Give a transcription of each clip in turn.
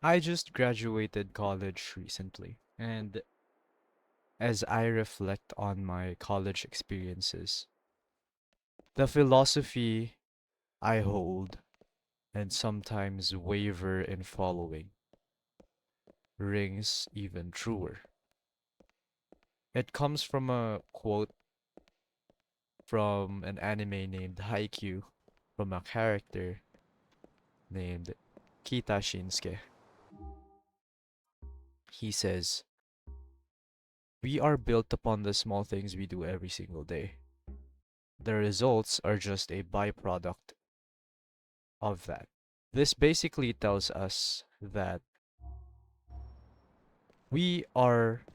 I just graduated college recently, and as I reflect on my college experiences, the philosophy I hold and sometimes waver in following rings even truer. It comes from a quote from an anime named Haikyuu, from a character named Kita Shinsuke. He says, "We are built upon the small things we do every single day. The results are just a byproduct of that." This basically tells us that we are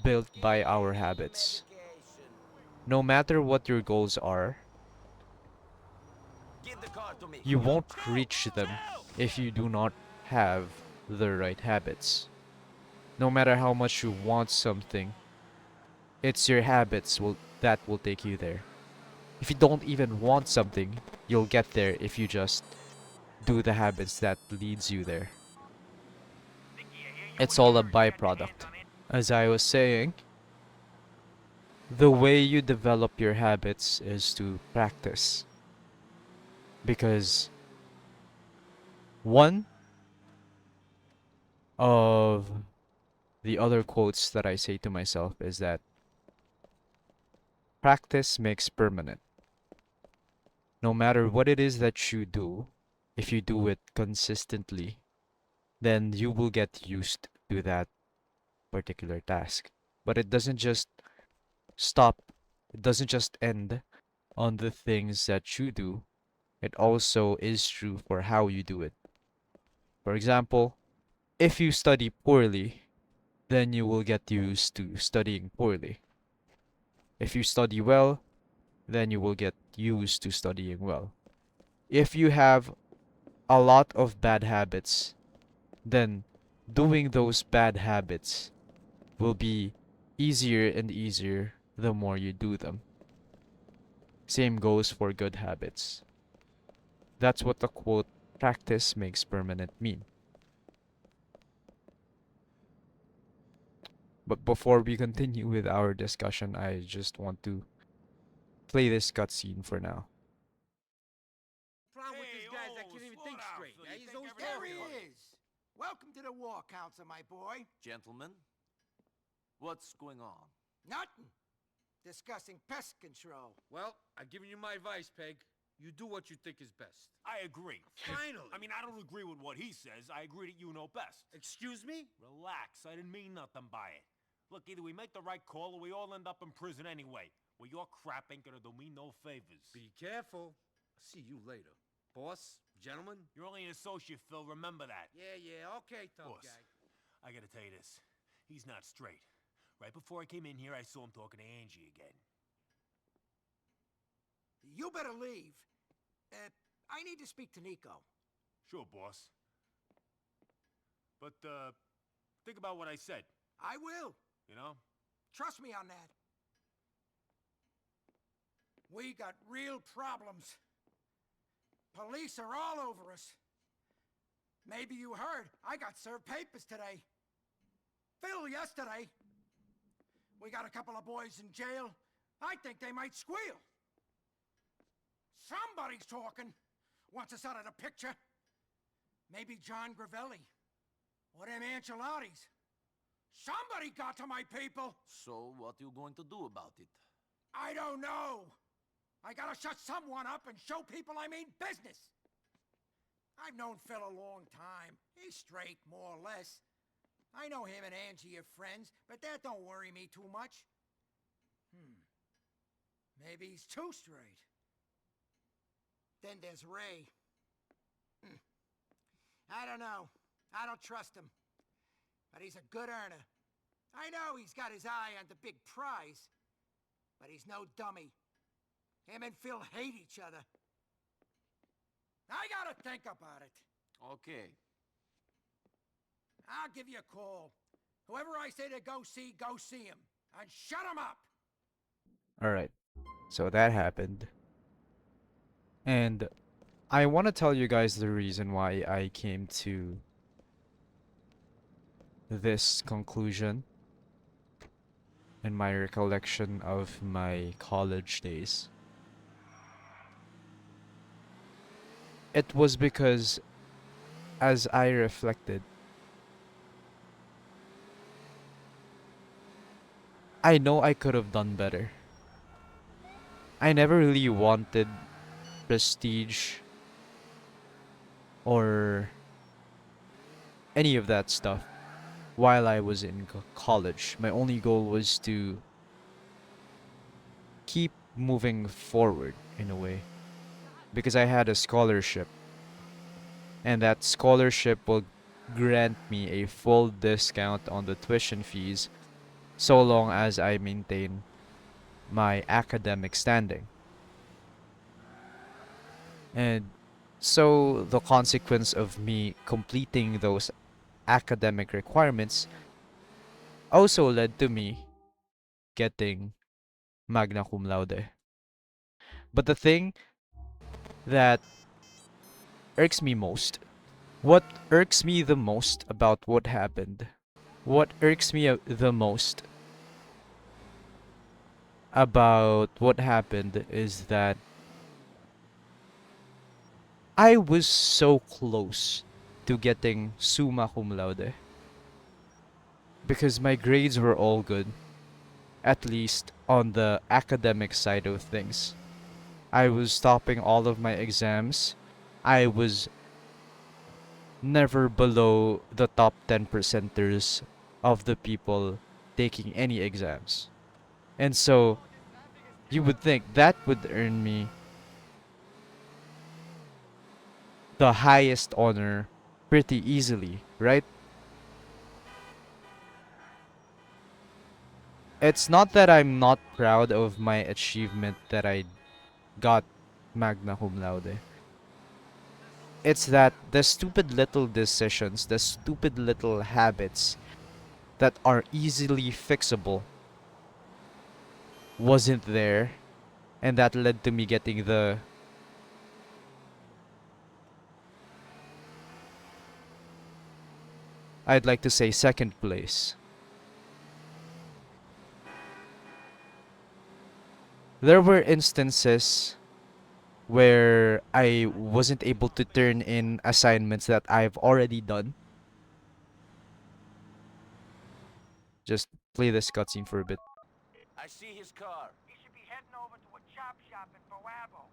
built by our habits. No matter what your goals are, you won't reach them if you do not have the right habits. No matter how much you want something, it's your habits that will take you there. If you don't even want something, you'll get there if you just do the habits that leads you there. It's all a byproduct. As I was saying, the way you develop your habits is to practice. Because one of the other quotes that I say to myself is that practice makes permanent. No matter what it is that you do, if you do it consistently, then you will get used to that particular task. But it doesn't just stop, it doesn't just end on the things that you do, it also is true for how you do it. For example, if you study poorly, then you will get used to studying poorly. If you study well, then you will get used to studying well. If you have a lot of bad habits, then doing those bad habits will be easier and easier the more you do them. Same goes for good habits. That's what the quote, practice makes permanent, mean. But before we continue with our discussion, I just want to play this cutscene for now. Problem with this guy is I can't even think straight. He's always There talking he about it. is. Welcome to the War Council, my boy. Gentlemen, what's going on? Nothing. Discussing pest control. Well, I've given you my advice, Peg. You do what you think is best. I agree. Finally. I mean, I don't agree with what he says. I agree that you know best. Excuse me? Relax. I didn't mean nothing by it. Look, either we make the right call or we all end up in prison anyway. Well, your crap ain't gonna do me no favors. Be careful. I'll see you later. Boss, gentlemen. You're only an associate, Phil. Remember that. Yeah, okay, tough Boss. guy. I gotta tell you this. He's not straight. Right before I came in here, I saw him talking to Angie again. You better leave. I need to speak to Nico. Sure, boss. But, think about what I said, I will. you know? Trust me on that. We got real problems. Police are all over us. Maybe you heard, I got served papers today. Phil yesterday. We got a couple of boys in jail. I think they might squeal. Somebody's talking. Wants us out of the picture. Maybe John Gravelli. Or them Ancelottis. Somebody got to my people. So, what are you going to do about it? I don't know. I gotta shut someone up and show people I mean business. I've known Phil a long time. He's straight, more or less. I know him and Angie are friends, but that don't worry me too much. Maybe he's too straight. Then there's Ray. I don't know. I don't trust him. But he's a good earner. I know he's got his eye on the big prize. But he's no dummy. Him and Phil hate each other. I gotta think about it. Okay. I'll give you a call. Whoever I say to go see him. And shut him up! Alright, so that happened. And I want to tell you guys the reason why I came to this conclusion in my recollection of my college days. It was because, as I reflected, I know I could have done better. I never really wanted prestige or any of that stuff while I was in college. My only goal was to keep moving forward in a way because I had a scholarship, and that scholarship will grant me a full discount on the tuition fees so long as I maintain my academic standing. And so the consequence of me completing those academic requirements also led to me getting magna cum laude. But the thing that irks me most, what irks me the most about what happened, what irks me the most about what happened is that I was so close to getting summa cum laude because my grades were all good, at least on the academic side of things. I was topping all of my exams. I was never below the top 10 percenters of the people taking any exams. And so you would think that would earn me the highest honor pretty easily, right? It's not that I'm not proud of my achievement that I got magna cum laude. It's that the stupid little decisions, the stupid little habits that are easily fixable wasn't there, and that led to me getting the I'd like to say second place. There were instances where I wasn't able to turn in assignments that I've already done. Just play this cutscene for a bit. I see his car. He should be heading over to a chop shop in Boabo.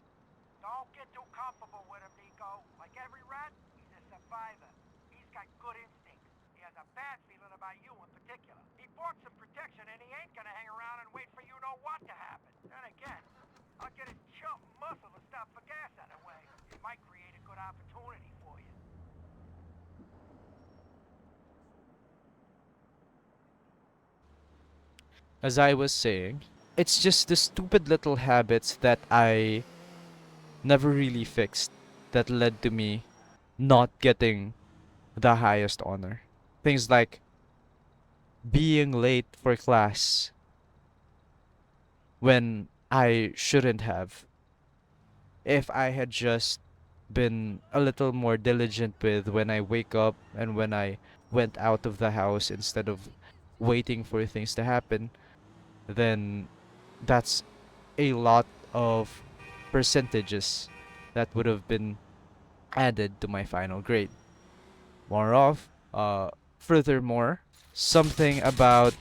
Don't get too comfortable with him, Nico. Like every rat, he's a survivor. He's got good instincts. He has a bad feeling about you in particular. He bought some protection and he ain't gonna hang around and wait for you know what to happen. Then again, I'll get his chump muscle to stop for gas on the way. It might create a good opportunity for you. As I was saying, it's just the stupid little habits that I never really fixed that led to me not getting the highest honor. Things like being late for class when I shouldn't have. If I had just been a little more diligent with when I wake up and when I went out of the house instead of waiting for things to happen, then that's a lot of percentages that would have been added to my final grade. More of, furthermore, something about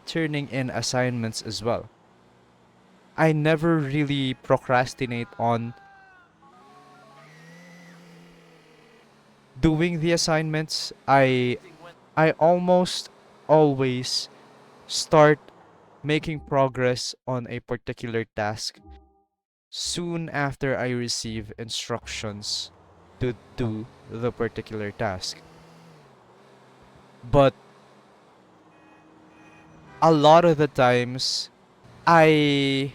turning in assignments as well. I never really procrastinate on doing the assignments. Everything went I almost always start making progress on a particular task soon after I receive instructions to do the particular task. But a lot of the times, I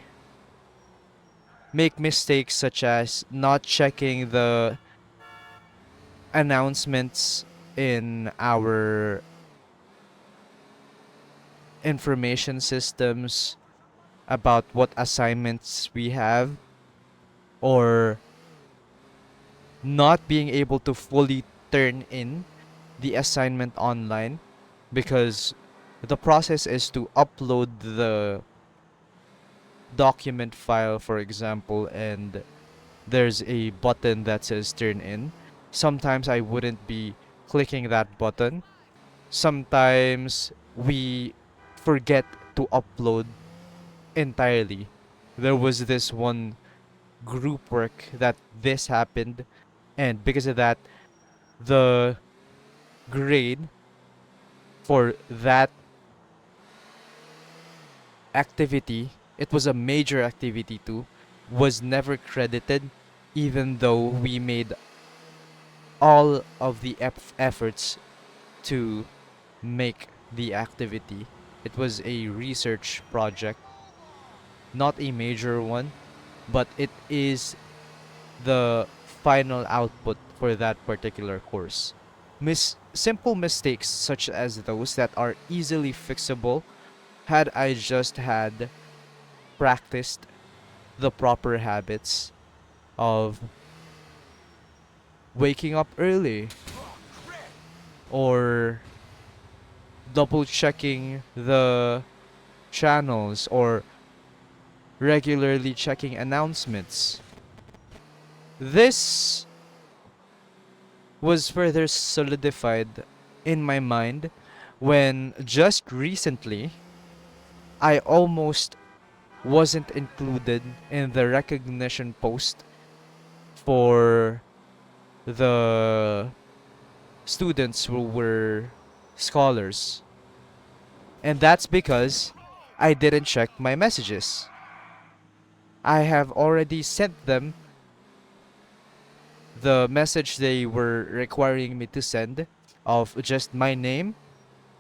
make mistakes such as not checking the announcements in our information systems about what assignments we have, or not being able to fully turn in the assignment online because the process is to upload the document file, for example, and there's a button that says turn in. Sometimes I wouldn't be clicking that button. Sometimes we forget to upload entirely. There was this one group work that this happened, and because of that, the grade for that activity, it was a major activity too, was never credited, even though we made all of the efforts to make the activity. It was a research project, not a major one, but it is the final output for that particular course. Simple mistakes such as those that are easily fixable had I just had practiced the proper habits of waking up early or double checking the channels or regularly checking announcements. This was further solidified in my mind when just recently I almost wasn't included in the recognition post for the students who were scholars. And that's because I didn't check my messages. I have already sent them the message they were requiring me to send of just my name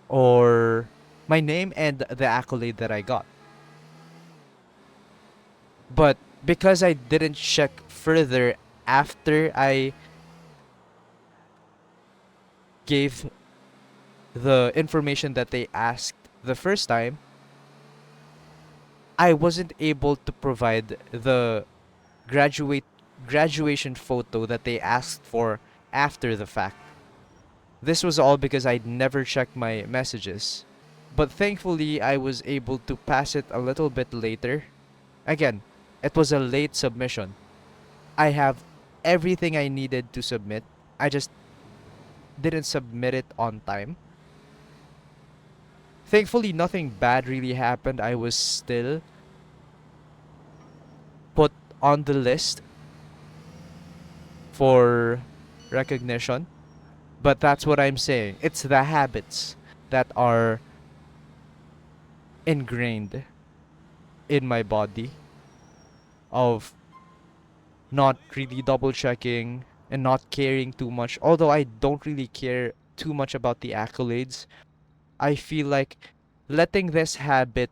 or my name and the accolade that I got. But because I didn't check further after I gave the information that they asked the first time, I wasn't able to provide the graduation photo that they asked for after the fact. This was all because I'd never checked my messages. But thankfully, I was able to pass it a little bit later. Again, it was a late submission. I have everything I needed to submit. I just didn't submit it on time. Thankfully, nothing bad really happened. I was still put on the list for recognition. But that's what I'm saying. It's the habits that are ingrained in my body of not really double checking and not caring too much. Although I don't really care too much about the accolades, I feel like letting this habit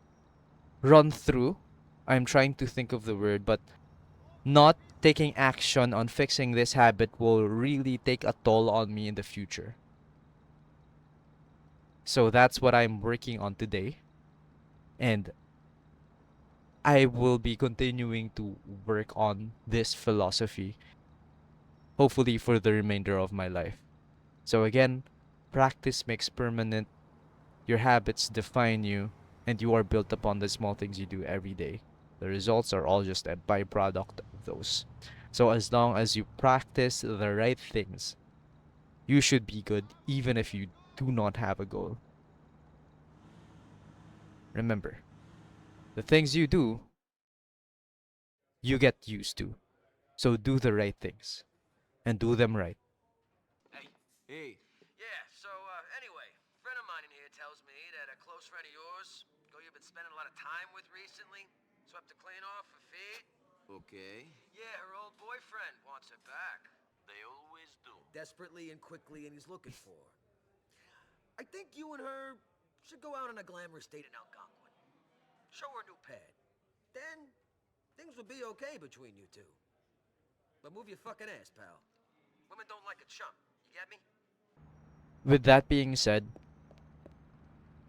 run through, I'm trying to think of the word, but not taking action on fixing this habit will really take a toll on me in the future. So that's what I'm working on today. And I will be continuing to work on this philosophy, hopefully for the remainder of my life. So again, practice makes permanent. Your habits define you, and you are built upon the small things you do every day. The results are all just a byproduct of those. So as long as you practice the right things, you should be good even if you do not have a goal. Remember, the things you do, you get used to. So do the right things and do them right. Hey, Yeah, so, anyway, a friend of mine in here tells me that a close friend of yours, who you've been spending a lot of time with recently, swept the clean off her feet. okay. Yeah, her old boyfriend wants her back. They always do. Desperately and quickly, and he's looking for her. I think you and her should go out on a glamorous date in Algonquin. Show her a new pad. Then, things will be okay between you two. But move your fucking ass, pal. Women don't like a chump. You get me? With that being said,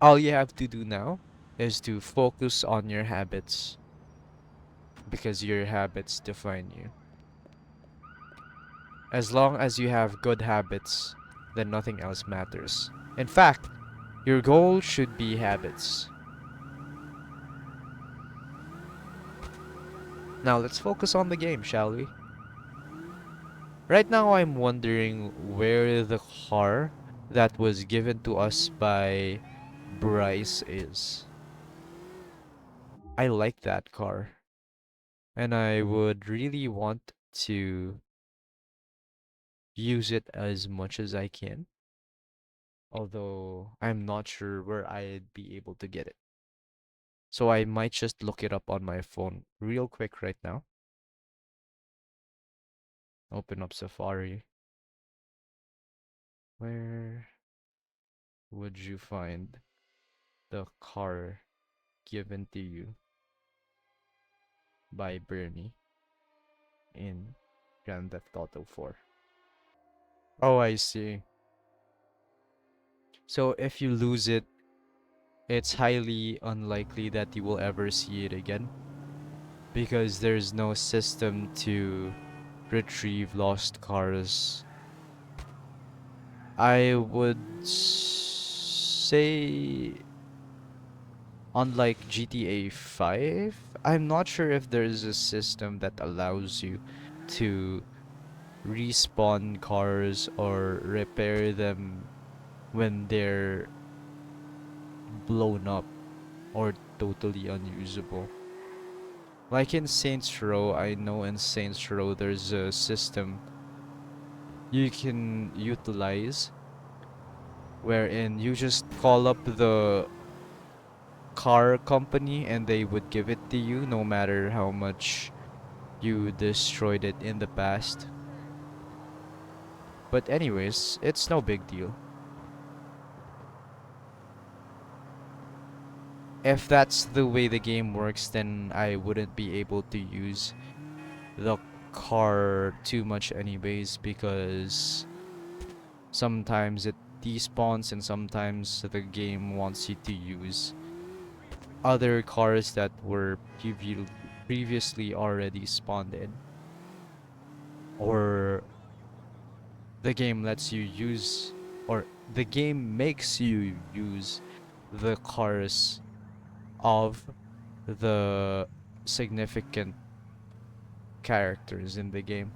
all you have to do now is to focus on your habits because your habits define you. As long as you have good habits, then nothing else matters. In fact, your goal should be habits. Now let's focus on the game, shall we? Right now I'm wondering where the car that was given to us by Bryce is. I like that car. And I would really want to use it as much as I can. Although I'm not sure where I'd be able to get it. So I might just look it up on my phone real quick right now. Open up Safari. Where would you find the car given to you by Bernie in Grand Theft Auto 4? Oh, I see. So if you lose it, it's highly unlikely that you will ever see it again because there's no system to retrieve lost cars. I would say, unlike GTA 5, I'm not sure if there's a system that allows you to respawn cars or repair them when they're blown up or totally unusable. Like in Saints Row, I know in Saints Row there's a system you can utilize wherein you just call up the car company and they would give it to you no matter how much you destroyed it in the past. But anyways, it's no big deal. If that's the way the game works, then I wouldn't be able to use the car too much anyways because sometimes it despawns and sometimes the game wants you to use other cars that were previously already spawned in. Or the game lets you use, or the game makes you use the cars of the significant characters in the game,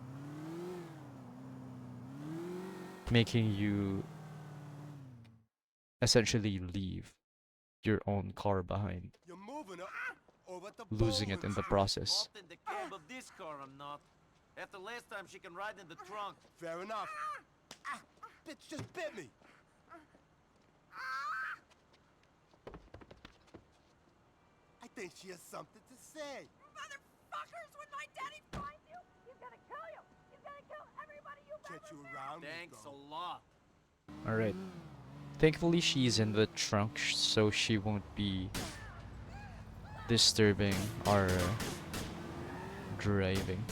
making you essentially leave your own car behind, You're moving up over the losing it in the process. Not in the cab of this car, I'm not. After last time, she can ride in the trunk. Fair enough. Bitch just bit me. I think she has something to say. Motherfuckers, when my daddy finds you, he's gonna kill you. He's gonna kill everybody you've Get ever you met. around me, Thanks though. a lot. Alright. Thankfully, she's in the trunk, so she won't be disturbing our driving.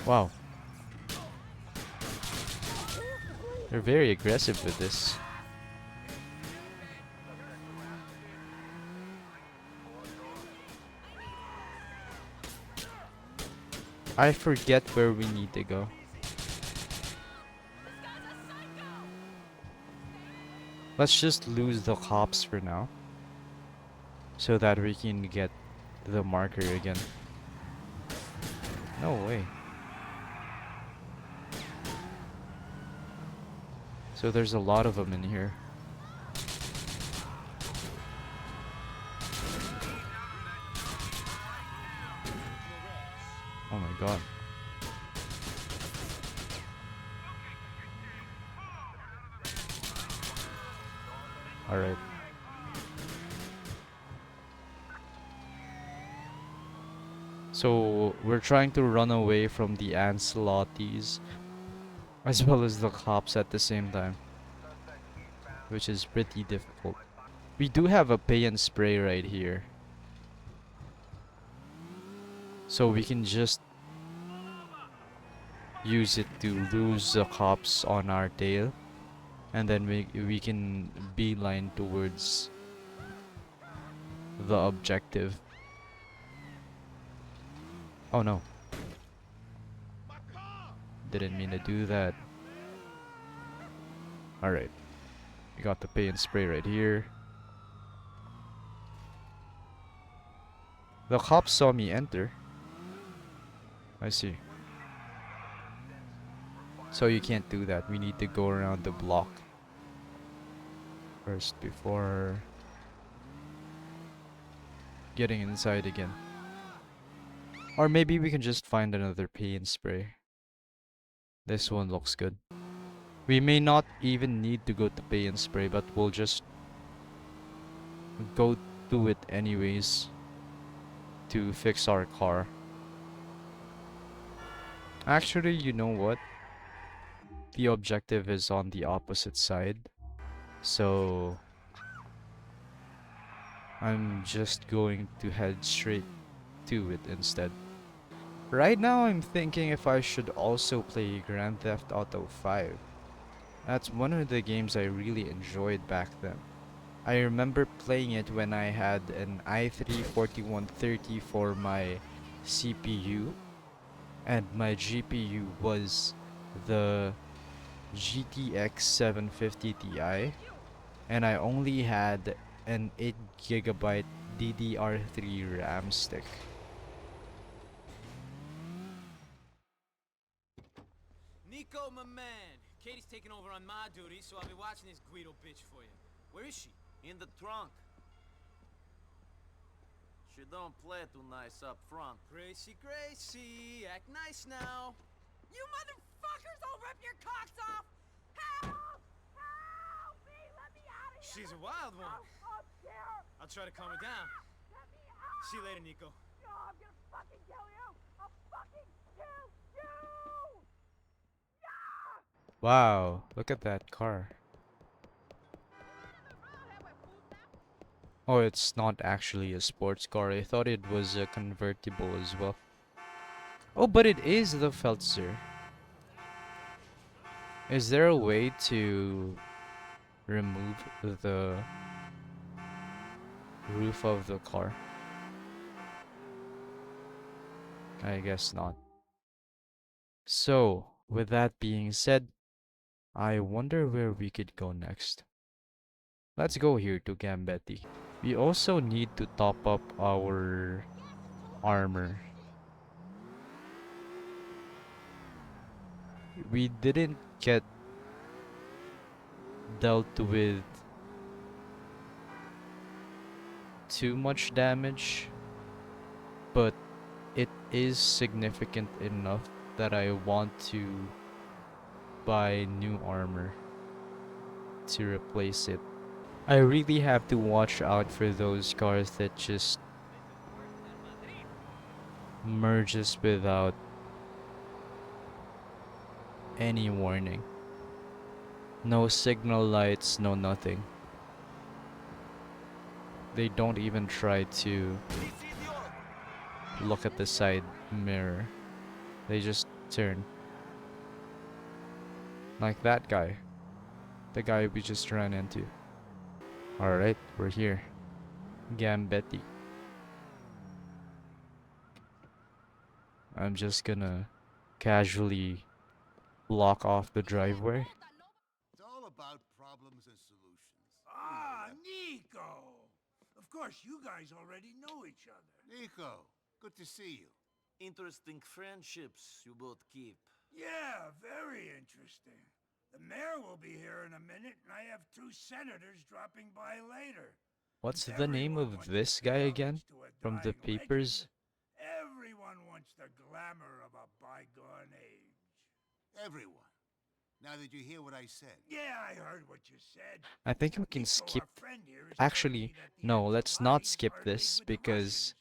Wow. They're very aggressive with this. I forget where we need to go. Let's just lose the cops for now, so that we can get the marker again. No way. So there's a lot of them in here. Oh my god. Alright. So we're trying to run away from the Ancelottis as well as the cops at the same time, which is pretty difficult. We do have a pay and spray right here, so we can just use it to lose the cops on our tail, and then we can beeline towards the objective. Oh no. Didn't mean to do that. Alright. We got the pay and spray right here. The cops saw me enter. I see. So you can't do that. We need to go around the block first before getting inside again. Or maybe we can just find another pay and spray. This one looks good. We may not even need to go to pay and spray, but we'll just go to it anyways to fix our car. Actually, you know what? The objective is on the opposite side. So I'm just going to head straight to it instead. Right now I'm thinking if I should also play Grand Theft Auto 5. That's one of the games I really enjoyed back then. I remember playing it when I had an i3-4130 for my CPU, and my GPU was the GTX 750 Ti, and I only had an 8GB DDR3 RAM stick. Nico, my man. Katie's taking over on my duty, so I'll be watching this Guido bitch for you. Where is she? In the trunk. She don't play too nice up front. Gracie, Gracie, act nice now. You motherfuckers, I'll rip your cocks off! Help! Help me! Let me out of here! She's a wild one. I'm scared! I'll try to calm her down. Let me out! See you later, Nico. No, I'm gonna fucking kill you! I'll fucking kill you! Wow, look at that car. Oh, it's not actually a sports car. I thought it was a convertible as well. Oh, but it is the Feltzer. Is there a way to remove the roof of the car? I guess not. So, with that being said, I wonder where we could go next. Let's go here to Gambetti. We also need to top up our armor. We didn't get dealt with too much damage, but it is significant enough that I want to buy new armor to replace it. I really have to watch out for those cars that just merges without any warning. No signal lights, no nothing. They don't even try to look at the side mirror. They just turn. Like that guy. The guy we just ran into. Alright, we're here. Gambetti. I'm just gonna casually block off the driveway. It's all about problems and solutions. Ah, Nico! Of course, you guys already know each other. Nico, good to see you. Interesting friendships you both keep. Yeah, very interesting. The mayor will be here in a minute, and I have 2 senators dropping by later. What's the name Everyone of wants this to pay guy homage again? to a From the dying papers? legend. Everyone wants the glamour of a bygone age. Everyone. Now did you hear what I said? Yeah, I heard what you said. I think we can Nico, skip. our friend here, is Actually, telling me that the no, let's not ex-wives skip parted this with the because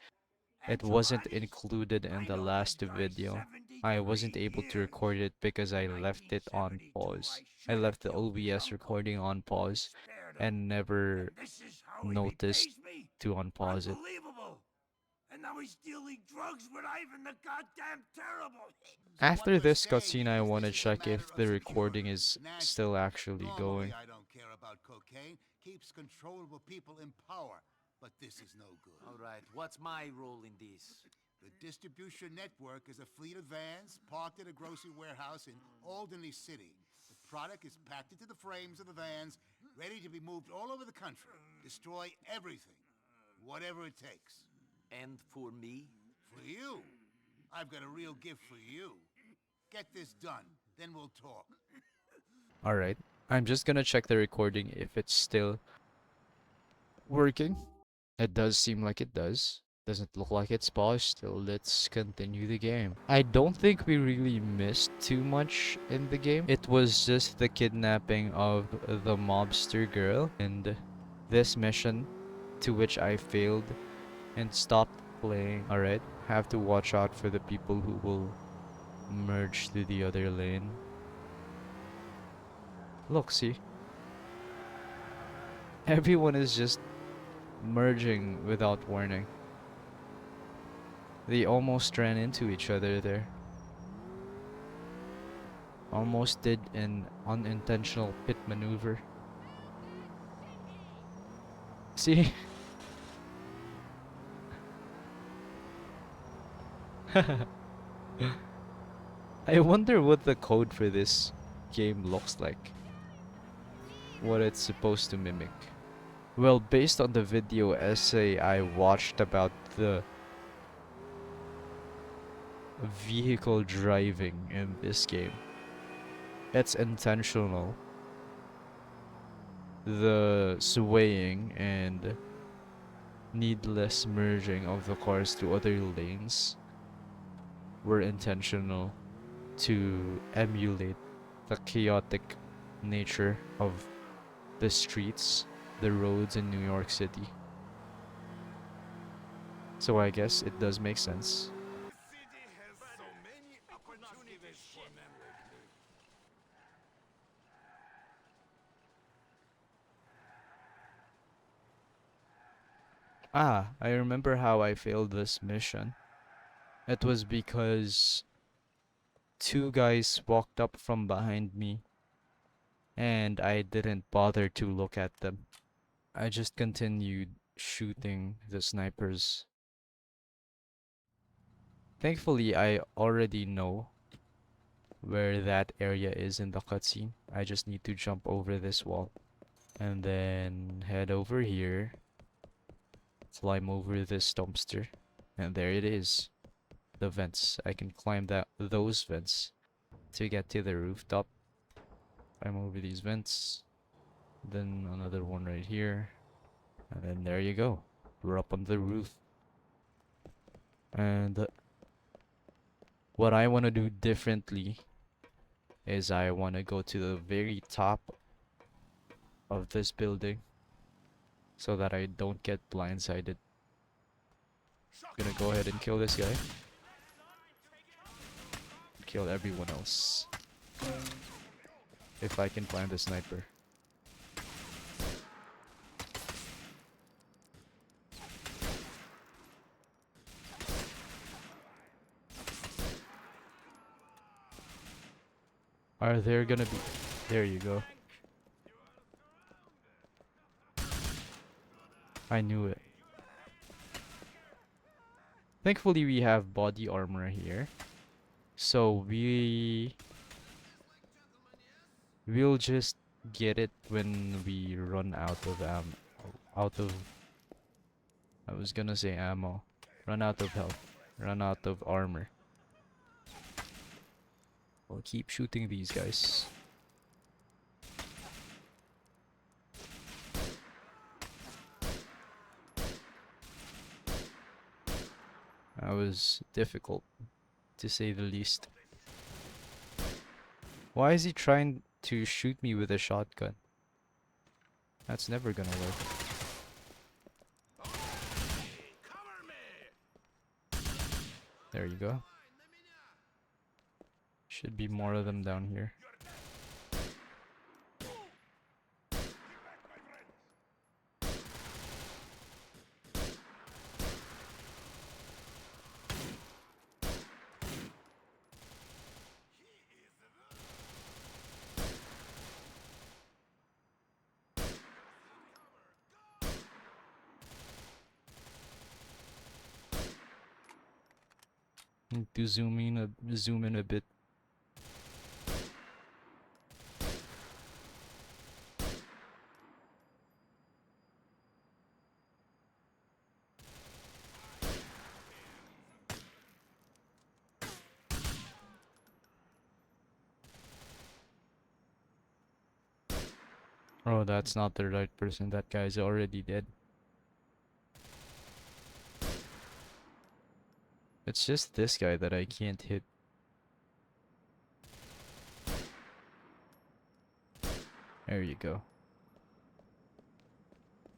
Russians. it wasn't Ex-wives? included in I the know last that guy video. 73 I wasn't able to years. record it because I left it on 1972, pause. I should've left the killed his OBS uncle. recording on pause Spared him. and never And this is how he noticed repays me? to unpause it. Unbelievable. And now he's dealing drugs with Ivan the goddamn terrible. After What we're this cutscene, I saying is want to this is a check if matter the of recording security, is national. still actually Normally, going. I don't care about cocaine. Keeps controllable people in power. But this is no good. All right, what's my role in this? The distribution network is a fleet of vans parked at a grocery warehouse in Albany City. The product is packed into the frames of the vans, ready to be moved all over the country. Destroy everything, whatever it takes. And for me? For you, I've got a real gift for you. Get this done, then we'll talk. Alright, I'm just gonna check the recording if it's still working. It does seem like it does. Doesn't look like it's paused. So let's continue the game. I don't think we really missed too much in the game. It was just the kidnapping of the mobster girl and this mission to which I failed and stopped playing. Alright, have to watch out for the people who will merge to the other lane. Look, see? Everyone is just merging without warning. They almost ran into each other there. Almost did an unintentional pit maneuver. See? I wonder what the code for this game looks like. What it's supposed to mimic. Well, based on the video essay I watched about the vehicle driving in this game, it's intentional. The swaying and needless merging of the cars to other lanes were intentional to emulate the chaotic nature of the streets, the roads in New York City. So I guess it does make sense. Ah, I remember how I failed this mission. It was because two guys walked up from behind me and I didn't bother to look at them. I just continued shooting the snipers. Thankfully, I already know where that area is in the cutscene. I just need to jump over this wall and then head over here, climb over this dumpster, and there it is. The vents. I can climb those vents to get to the rooftop. Climb over these vents. Then another one right here. And then there you go. We're up on the roof. And what I want to do differently is I want to go to the very top of this building so that I don't get blindsided. Gonna go ahead and kill this guy. Kill everyone else. If I can find the sniper. Are there gonna be... There you go. I knew it. Thankfully we have body armor here. So we'll just get it when we run out of I was gonna say ammo. Run out of health. Run out of armor. I'll keep shooting these guys. That was difficult, to say the least. Why is he trying to shoot me with a shotgun? That's never gonna work. There you go. Should be more of them down here. Need to zoom in a bit. Oh, that's not the right person. That guy's already dead. It's just this guy that I can't hit. There you go.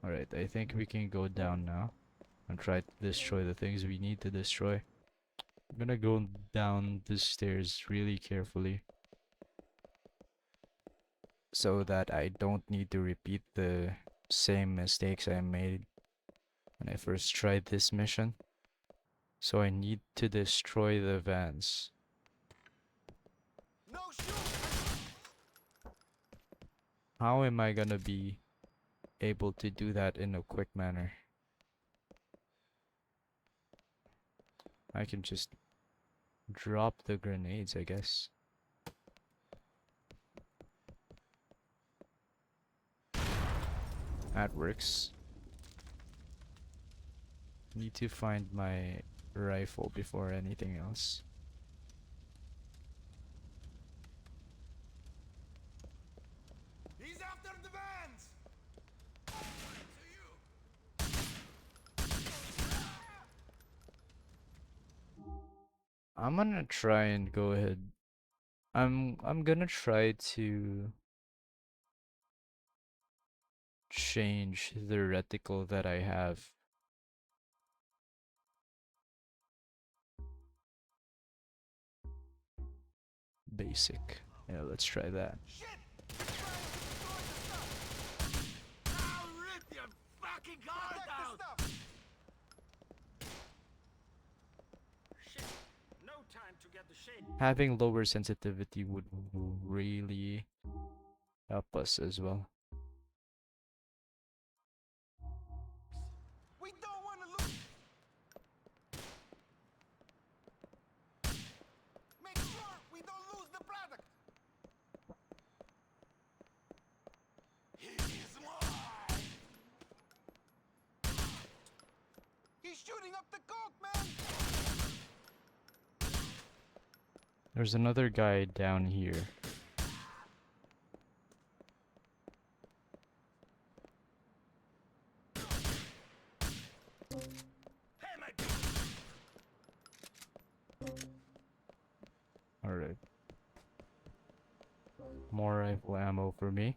Alright, I think we can go down now and try to destroy the things we need to destroy. I'm gonna go down the stairs really carefully so that I don't need to repeat the same mistakes I made when I first tried this mission. So I need to destroy the vans. No shoot! How am I gonna be able to do that in a quick manner? I can just drop the grenades, I guess. That works. Need to find my rifle before anything else. He's after the vans! I'm gonna try and go ahead. I'm gonna try to change the reticle that I have. Basic. Yeah, let's try that. Shit! I'll rip your fucking car down! Shit. No time to get the shade. Having lower sensitivity would really help us as well. We don't want to lose. Make sure we don't lose the product. He's mine. He's shooting up the coke, man. There's another guy down here. Alright. More rifle ammo for me.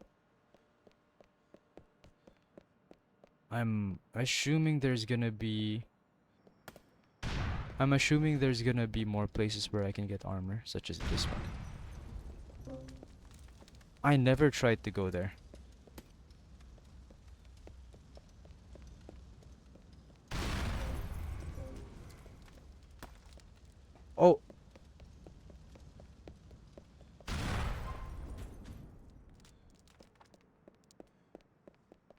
I'm assuming there's gonna be more places where I can get armor, such as this one. I never tried to go there. Oh!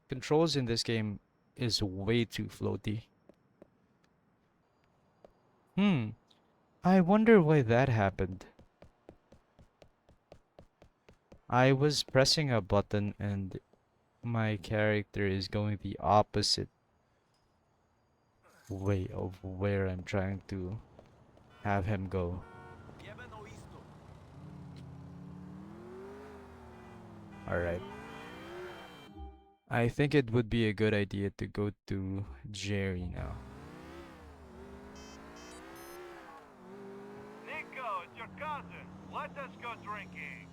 Controls in this game is way too floaty. I wonder why that happened. I was pressing a button and my character is going the opposite way of where I'm trying to have him go. Alright. I think it would be a good idea to go to Jerry now. Nico, it's your cousin. Let us go drinking.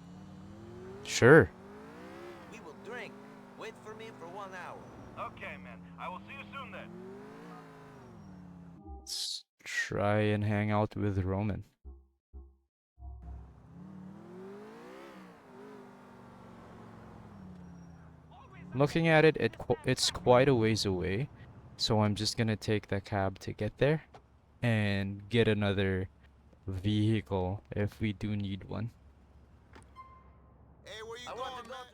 Sure. We will drink. Wait for me for 1 hour. Okay, man. I will see you soon then. Let's try and hang out with Roman. Looking at it, it's quite a ways away, so I'm just gonna take the cab to get there and get another vehicle if we do need one. Hey, where you I going, want to go man?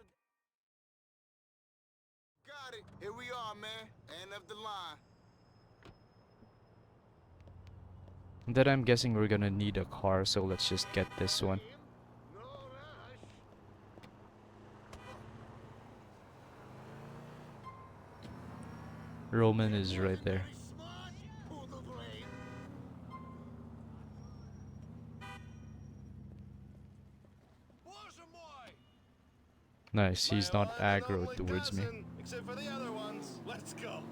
Got it. Here we are, man. End of the line. Then I'm guessing we're gonna need a car, so let's just get this one. No rush. Roman is right there. Very smart, poodle brain. Nice, he's not aggro towards me. Except for the other ones. Let's go.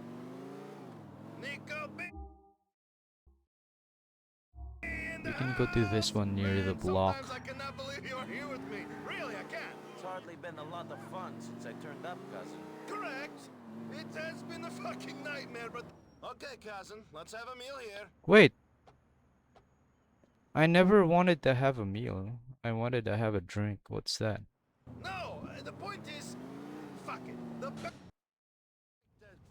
Nico, We can go to this one near the block. Sometimes I cannot believe you're here with me. Really, I can't. It's hardly been a lot of fun since I turned up, cousin. Correct. It has been a fucking nightmare, but... Okay, cousin, let's have a meal here. Wait! I never wanted to have a meal. I wanted to have a drink. What's that? No, the point is... Fuck it. That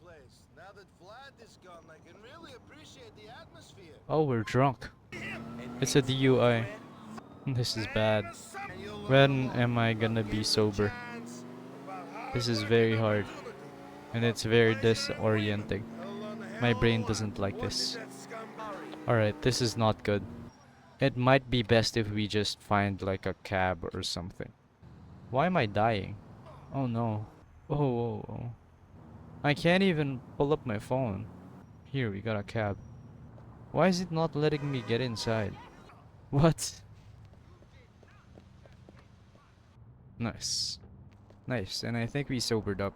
place. Now that Vlad is gone, I can really appreciate the atmosphere. Oh, we're drunk. It's a DUI. This is bad. When am I gonna be sober? This is very hard. And it's very disorienting. My brain doesn't like this. Alright, this is not good. It might be best if we just find like a cab or something. Why am I dying? Oh no. Oh. I can't even pull up my phone. Here, we got a cab. Why is it not letting me get inside? What? Nice. Nice, and I think we sobered up.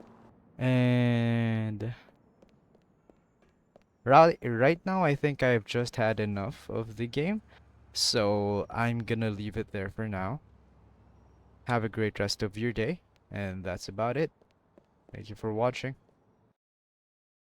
And... right now, I think I've just had enough of the game. So, I'm gonna leave it there for now. Have a great rest of your day. And that's about it. Thank you for watching.